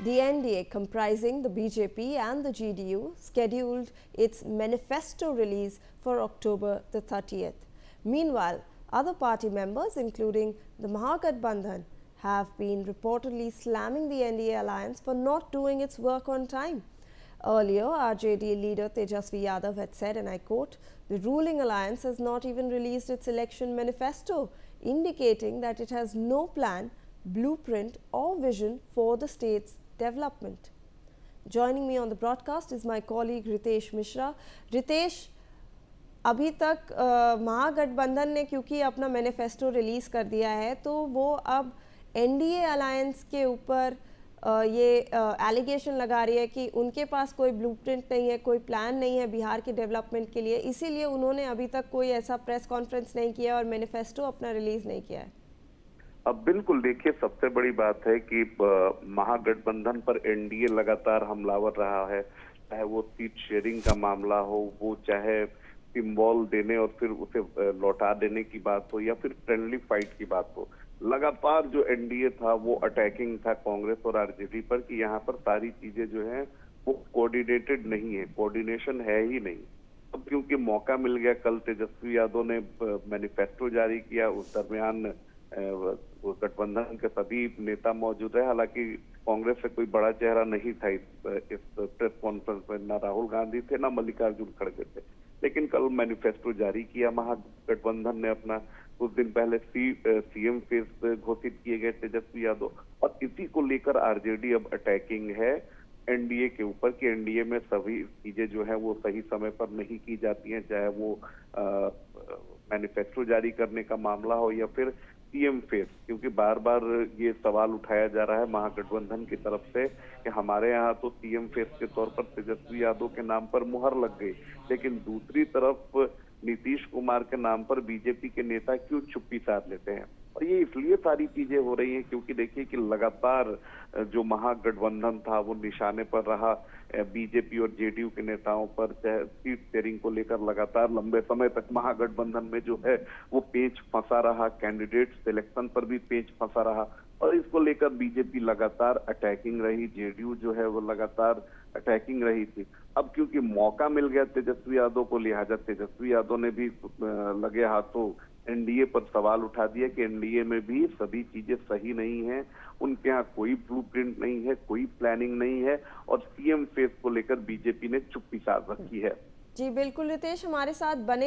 The NDA, comprising the BJP and the GDU, scheduled its manifesto release for October the 30th. Meanwhile, other party members, including the Mahagathbandhan, have been reportedly slamming the NDA alliance for not doing its work on time. Earlier, RJD leader Tejasvi Yadav had said, and I quote, "The ruling alliance has not even released its election manifesto, indicating that it has no plan, blueprint or vision for the state's development." Joining me on the broadcast is my colleague Ritesh Mishra. Ritesh, अभी तक महागठबंधन ने क्योंकि अपना manifesto release कर दिया है, तो वो अब एनडीए अलायंस के ऊपर ये एलिगेशन लगा रही है कि उनके पास कोई ब्लूप्रिंट नहीं है, कोई प्लान नहीं है बिहार के डेवलपमेंट के लिए, इसीलिए उन्होंने अभी तक कोई ऐसा प्रेस कॉन्फ्रेंस नहीं किया और मैनिफेस्टो अपना रिलीज नहीं किया है। अब बिल्कुल देखिए, सबसे बड़ी बात है कि महागठबंधन पर एनडीए लगातार हमलावर रहा है, चाहे वो सीट शेयरिंग का मामला हो, वो चाहे सिंबल देने और फिर उसे लौटा देने की बात हो, या फिर फ्रेंडली फाइट की बात हो। लगातार जो एनडीए था वो अटैकिंग था कांग्रेस और आरजेडी पर कि यहाँ पर सारी चीजें जो हैं वो कोऑर्डिनेटेड नहीं है, कोऑर्डिनेशन है ही नहीं। अब क्योंकि मौका मिल गया, कल तेजस्वी यादव ने मैनिफेस्टो जारी किया, उस दरमियान गठबंधन के सभी नेता मौजूद है। हालांकि कांग्रेस से कोई बड़ा चेहरा नहीं था इस प्रेस कॉन्फ्रेंस में, ना राहुल गांधी थे ना मल्लिकार्जुन खड़गे थे, लेकिन कल मैनिफेस्टो जारी किया महागठबंधन ने अपना। कुछ दिन पहले सीएम फेस घोषित किए गए तेजस्वी यादव, और इसी को लेकर आरजेडी अब अटैकिंग है एनडीए के ऊपर कि एनडीए में सभी चीजें जो है वो सही समय पर नहीं की जाती हैं, चाहे वो मैनिफेस्टो जारी करने का मामला हो या फिर सीएम फेस। क्योंकि बार बार ये सवाल उठाया जा रहा है महागठबंधन की तरफ से कि हमारे यहाँ तो सीएम फेस के तौर पर तेजस्वी यादव के नाम पर मुहर लग गई, लेकिन दूसरी तरफ नीतीश कुमार के नाम पर बीजेपी के नेता क्यों चुप्पी साध लेते हैं। और ये इसलिए सारी चीजें हो रही हैं क्योंकि देखिए कि लगातार जो महागठबंधन था वो निशाने पर रहा बीजेपी और जेडीयू के नेताओं पर, चाहे सीट शेयरिंग को लेकर लगातार लंबे समय तक महागठबंधन में जो है वो पेच फंसा रहा, कैंडिडेट सिलेक्शन पर भी पेच फंसा रहा, और इसको लेकर बीजेपी लगातार अटैकिंग रही, जेडीयू जो है वो लगातार अटैकिंग रही थी। अब क्योंकि मौका मिल गया तेजस्वी यादव को, लिहाजा तेजस्वी यादव ने भी लगे हाथों एनडीए पर सवाल उठा दिया कि एनडीए में भी सभी चीजें सही नहीं है, उनके यहाँ कोई ब्लूप्रिंट नहीं है, कोई प्लानिंग नहीं है, और सीएम फेस को लेकर बीजेपी ने चुप्पी साध रखी है। जी बिल्कुल रितेश, हमारे साथ बने